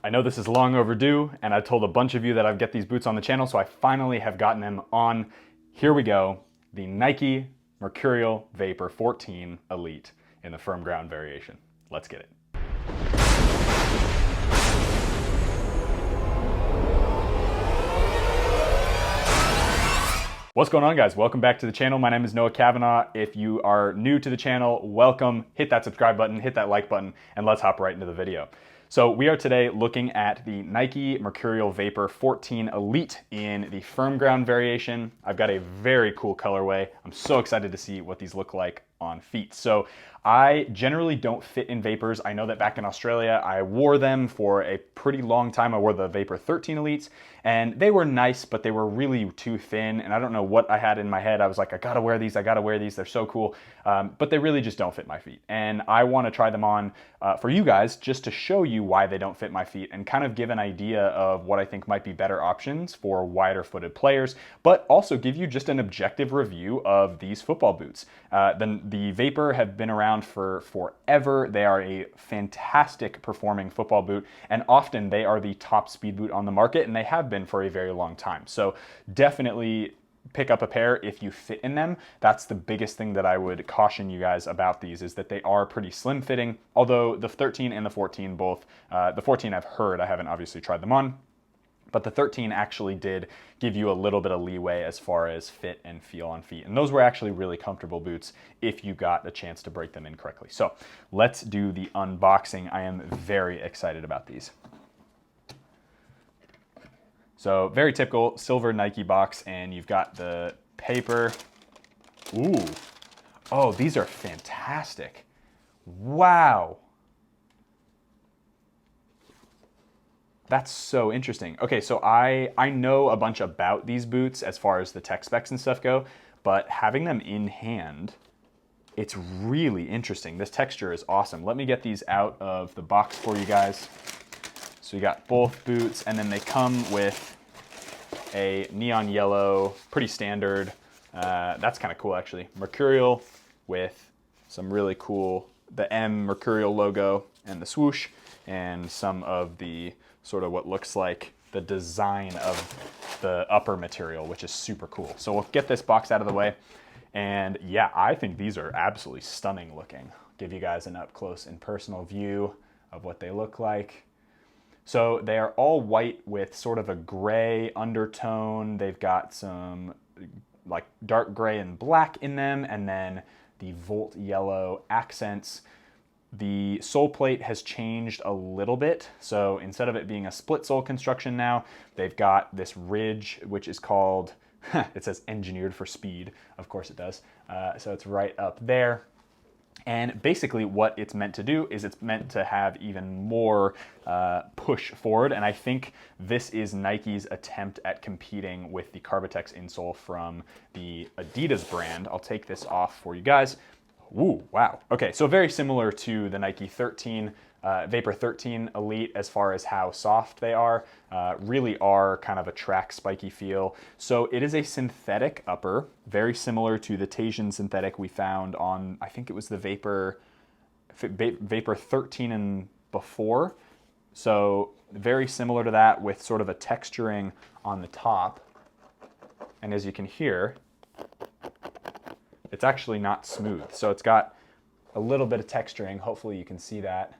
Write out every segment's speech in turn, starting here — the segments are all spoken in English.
I know this is long overdue, and I told a bunch of you that I'd get these boots on the channel, so I finally have gotten them on. Here we go, the Nike Mercurial Vapor 14 Elite in the firm ground variation. Let's get it. What's going on, guys? Welcome back to the channel. My name is Noah Cavanaugh. If you are new to the channel, welcome. Hit that subscribe button, hit that like button, and let's hop right into the video. So we are today looking at the Nike Mercurial Vapor 14 Elite in the firm ground variation. I've got a very cool colorway. I'm so excited to see what these look like on feet. So I generally don't fit in Vapors. I know that back in Australia, I wore them for a pretty long time. I wore the Vapor 13 Elites, and they were nice, but they were really too thin, and I don't know what I had in my head. I was like, I gotta wear these, they're so cool, but they really just don't fit my feet. And I wanna try them on for you guys, just to show you why they don't fit my feet and kind of give an idea of what I think might be better options for wider footed players, but also give you just an objective review of these football boots. The Vapor have been around for forever. They are a fantastic performing football boot, and often they are the top speed boot on the market, and they have been for a very long time. So definitely pick up a pair if you fit in them. That's the biggest thing that I would caution you guys about these, is that they are pretty slim fitting, although the 13 and the 14 both, the 14 I've heard, I haven't obviously tried them on, but the 13 actually did give you a little bit of leeway as far as fit and feel on feet. And those were actually really comfortable boots if you got a chance to break them in correctly. So let's do the unboxing. I am very excited about these. So very typical silver Nike box, and you've got the paper. Ooh, oh, these are fantastic. Wow. That's so interesting. Okay, so I know a bunch about these boots as far as the tech specs and stuff go, but having them in hand, it's really interesting. This texture is awesome. Let me get these out of the box for you guys. So you got both boots, and then they come with a neon yellow, pretty standard. That's kind of cool, actually. Mercurial with some really cool, the M Mercurial logo and the swoosh, and some of the sort of what looks like the design of the upper material, which is super cool. So we'll get this box out of the way. And yeah, I think these are absolutely stunning looking. Give you guys an up close and personal view of what they look like. So they are all white with sort of a gray undertone. They've got some like dark gray and black in them, and then the Volt yellow accents. The sole plate has changed a little bit. So instead of it being a split sole construction now, they've got this ridge, which is called, it says engineered for speed. Of course it does. So it's right up there. And basically what it's meant to do is it's meant to have even more push forward. And I think this is Nike's attempt at competing with the Carbotex insole from the Adidas brand. I'll take this off for you guys. Ooh, wow. Okay, so very similar to the Nike 13, Vapor 13 Elite as far as how soft they are, really are kind of a track spiky feel. So it is a synthetic upper, very similar to the Tasian synthetic we found on, I think it was the Vapor 13 and before. So very similar to that with sort of a texturing on the top. And as you can hear, it's actually not smooth. So it's got a little bit of texturing. Hopefully you can see that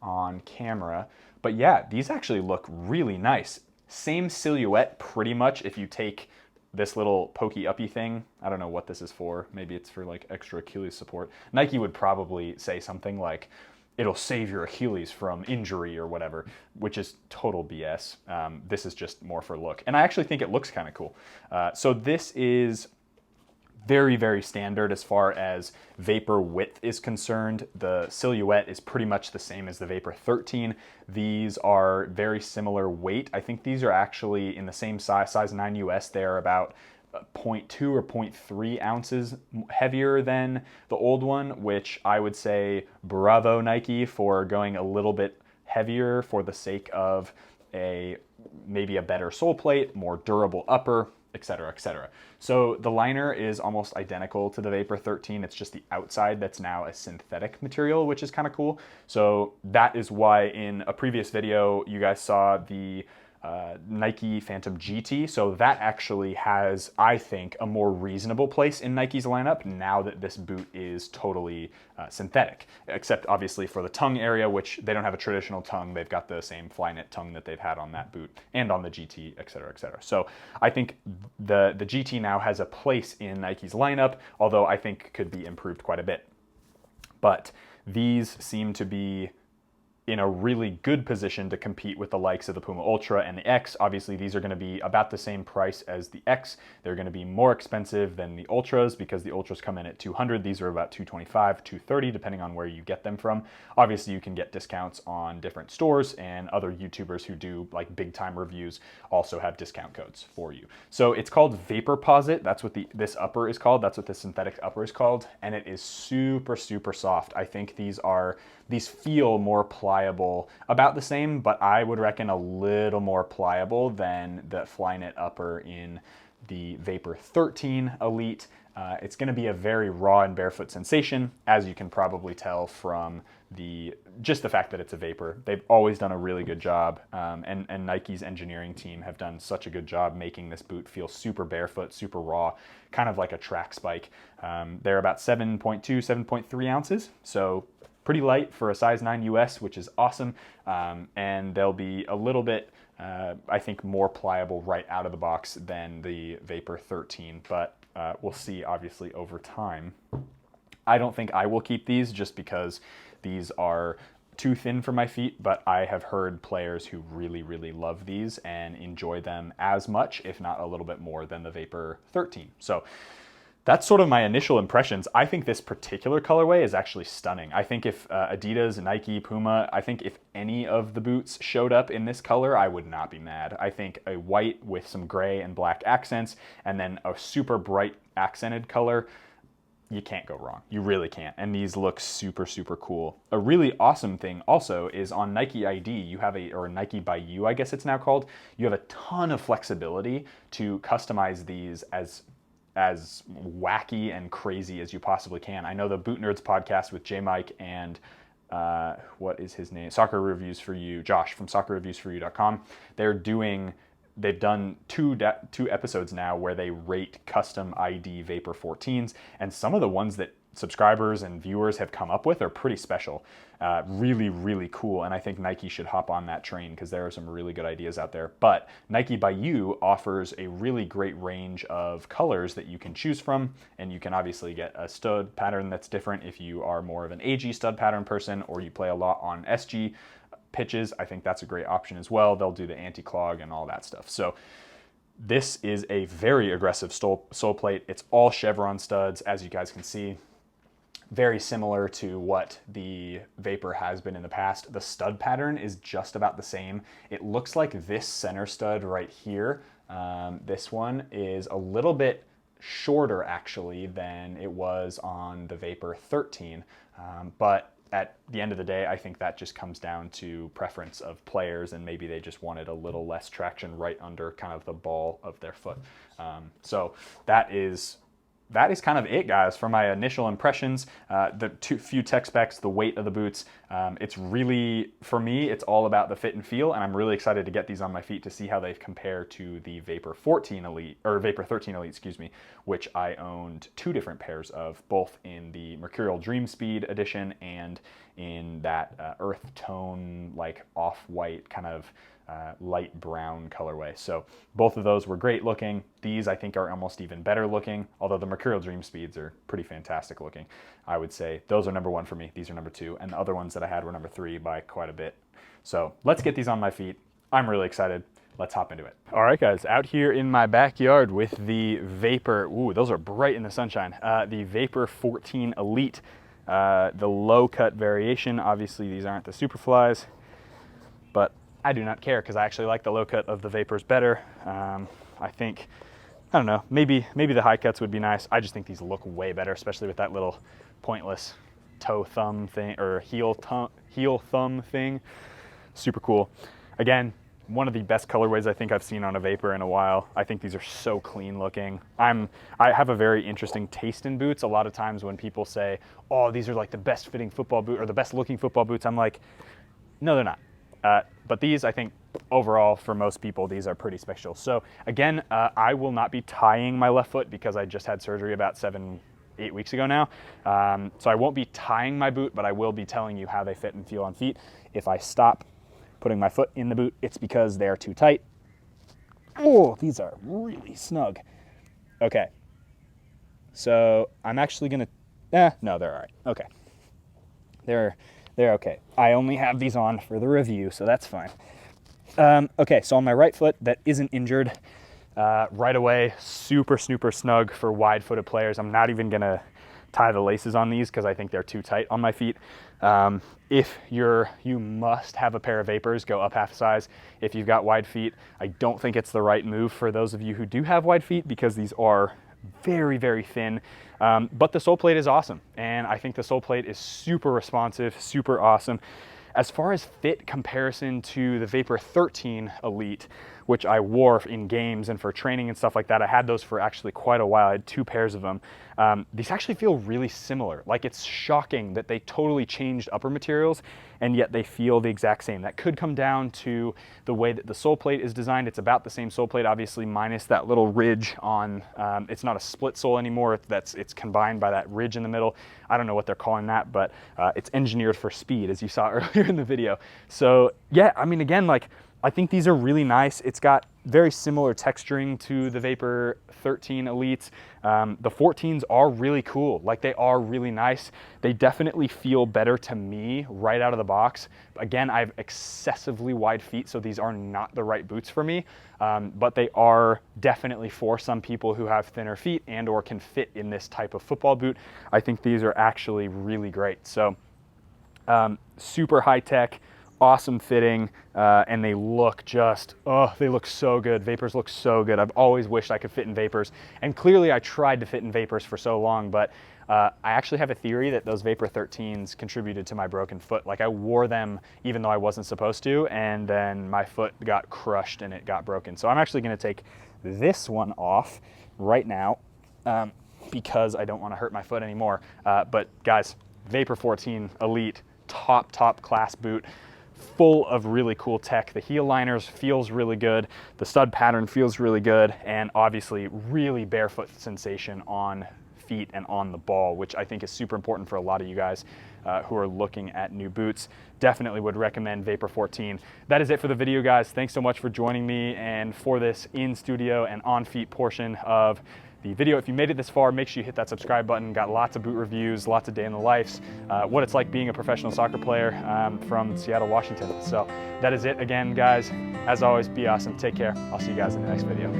on camera. But yeah, these actually look really nice. Same silhouette pretty much if you take this little pokey uppy thing. I don't know what this is for. Maybe it's for like extra Achilles support. Nike would probably say something like, it'll save your Achilles from injury or whatever, which is total BS. This is just more for look. And I actually think it looks kind of cool. So this is very, very standard as far as Vapor width is concerned. The silhouette is pretty much the same as the Vapor 13. These are very similar weight. I think these are actually in the same size 9 US. They're about 0.2 or 0.3 ounces heavier than the old one, which I would say bravo Nike for going a little bit heavier for the sake of maybe a better sole plate, more durable upper. etc., etc. So the liner is almost identical to the Vapor 13. It's just the outside that's now a synthetic material, which is kind of cool. So that is why in a previous video, you guys saw the Nike Phantom GT. So that actually has, I think, a more reasonable place in Nike's lineup now that this boot is totally synthetic, except obviously for the tongue area, which they don't have a traditional tongue. They've got the same Flyknit tongue that they've had on that boot and on the GT, et cetera, et cetera. So I think the GT now has a place in Nike's lineup, although I think could be improved quite a bit. But these seem to be in a really good position to compete with the likes of the Puma Ultra and the X. Obviously, these are going to be about the same price as the X. They're going to be more expensive than the Ultras because the Ultras come in at $200. These are about $225, $230, depending on where you get them from. Obviously, you can get discounts on different stores, and other YouTubers who do like big time reviews also have discount codes for you. So it's called Vaporposit. That's what this upper is called. That's what the synthetic upper is called, and it is super, super soft. I think these feel more pliable, about the same, but I would reckon a little more pliable than the Flyknit upper in the Vapor 13 Elite. It's going to be a very raw and barefoot sensation, as you can probably tell from just the fact that it's a Vapor. They've always done a really good job, and Nike's engineering team have done such a good job making this boot feel super barefoot, super raw, kind of like a track spike. They're about 7.2, 7.3 ounces, so pretty light for a size 9 US, which is awesome. And they'll be a little bit, I think, more pliable right out of the box than the Vapor 13, but we'll see obviously over time. I don't think I will keep these just because these are too thin for my feet, but I have heard players who really, really love these and enjoy them as much, if not a little bit more, than the Vapor 13. So that's sort of my initial impressions. I think this particular colorway is actually stunning. I think if Adidas, Nike, Puma, I think if any of the boots showed up in this color, I would not be mad. I think a white with some gray and black accents and then a super bright accented color, you can't go wrong. You really can't. And these look super, super cool. A really awesome thing also is on Nike ID, you have or Nike by You, I guess it's now called, you have a ton of flexibility to customize these as wacky and crazy as you possibly can. I know the Boot Nerds podcast with J Mike and what is his name? Soccer Reviews for You, Josh from soccerreviewsforyou.com. They've done two episodes now where they rate custom ID Vapor 14s, and some of the ones that subscribers and viewers have come up with are pretty special. Really, really cool, and I think Nike should hop on that train because there are some really good ideas out there. But Nike by You offers a really great range of colors that you can choose from, and you can obviously get a stud pattern that's different if you are more of an AG stud pattern person or you play a lot on SG pitches. I think that's a great option as well. They'll do the anti-clog and all that stuff. So this is a very aggressive sole plate. It's all chevron studs, as you guys can see. Very similar to what the Vapor has been in the past. The stud pattern is just about the same. It looks like this center stud right here, this one is a little bit shorter actually than it was on the Vapor 13, but at the end of the day, I think that just comes down to preference of players, and maybe they just wanted a little less traction right under kind of the ball of their foot. So that is kind of it, guys, for my initial impressions. The few tech specs, the weight of the boots. It's really, for me, it's all about the fit and feel, and I'm really excited to get these on my feet to see how they compare to the Vapor 14 Elite, or Vapor 13 Elite, excuse me, which I owned 2 different pairs of, both in the Mercurial Dream Speed edition and in that earth tone, like off-white kind of light brown colorway. So both of those were great looking. These I think are almost even better looking, although the Mercurial Dream Speeds are pretty fantastic looking. I would say those are number 1 for me. These are number 2, and the other ones that I had were number 3 by quite a bit. So let's get these on my feet. I'm really excited. Let's hop into it. All right, guys, out here in my backyard with the Vapor, ooh, those are bright in the sunshine. The Vapor 14 Elite, the low cut variation. Obviously these aren't the Superflies, but I do not care because I actually like the low cut of the Vapors better. I think, I don't know, maybe the high cuts would be nice. I just think these look way better, especially with that little pointless toe thumb thing, or heel thumb thing. Super cool. Again, one of the best colorways I think I've seen on a Vapor in a while. I think these are so clean looking. I have a very interesting taste in boots. A lot of times when people say, oh, these are like the best fitting football boot or the best looking football boots, I'm like, no, they're not. But these, I think, overall, for most people, these are pretty special. So again, I will not be tying my left foot because I just had surgery about 7-8 weeks ago now. So I won't be tying my boot, but I will be telling you how they fit and feel on feet. If I stop putting my foot in the boot, it's because they're too tight. Oh, these are really snug. Okay. So I'm actually gonna, no, they're all right. Okay. They're okay. I only have these on for the review, so that's fine. Okay, so on my right foot that isn't injured, right away, super snug for wide-footed players. I'm not even gonna tie the laces on these because I think they're too tight on my feet. If you must have a pair of Vapors, go up half size. If you've got wide feet, I don't think it's the right move for those of you who do have wide feet because these are very thin. But the sole plate is awesome, and I think the sole plate is super responsive, super awesome. As far as fit comparison to the Vapor 13 Elite, which I wore in games and for training and stuff like that, I had those for actually quite a while. I had 2 pairs of them. These actually feel really similar. Like, it's shocking that they totally changed upper materials and yet they feel the exact same. That could come down to the way that the sole plate is designed. It's about the same sole plate, obviously, minus that little ridge on, it's not a split sole anymore. It's combined by that ridge in the middle. I don't know what they're calling that, but it's engineered for speed, as you saw earlier in the video. So yeah, I mean, again, like, I think these are really nice. It's got very similar texturing to the Vapor 13 Elites. The 14s are really cool. Like, they are really nice. They definitely feel better to me right out of the box. Again, I have excessively wide feet, so these are not the right boots for me. But they are definitely for some people who have thinner feet and or can fit in this type of football boot. I think these are actually really great. So super high tech, awesome fitting, and they look just, oh, they look so good. Vapors look so good. I've always wished I could fit in Vapors, and clearly I tried to fit in Vapors for so long, but I actually have a theory that those Vapor 13s contributed to my broken foot. Like, I wore them even though I wasn't supposed to, and then my foot got crushed and it got broken. So I'm actually gonna take this one off right now because I don't wanna hurt my foot anymore. But guys, Vapor 14 Elite, top class boot, full of really cool tech. The heel liners feels really good. The stud pattern feels really good. And obviously really barefoot sensation on feet and on the ball, which I think is super important for a lot of you guys who are looking at new boots. Definitely would recommend Vapor 14. That is it for the video, guys. Thanks so much for joining me and for this in studio and on feet portion of the video. If you made it this far, make sure you hit that subscribe button. Got lots of boot reviews, lots of day in the lives, what it's like being a professional soccer player from Seattle, Washington. So that is it again, guys. As always, be awesome. Take care. I'll see you guys in the next video.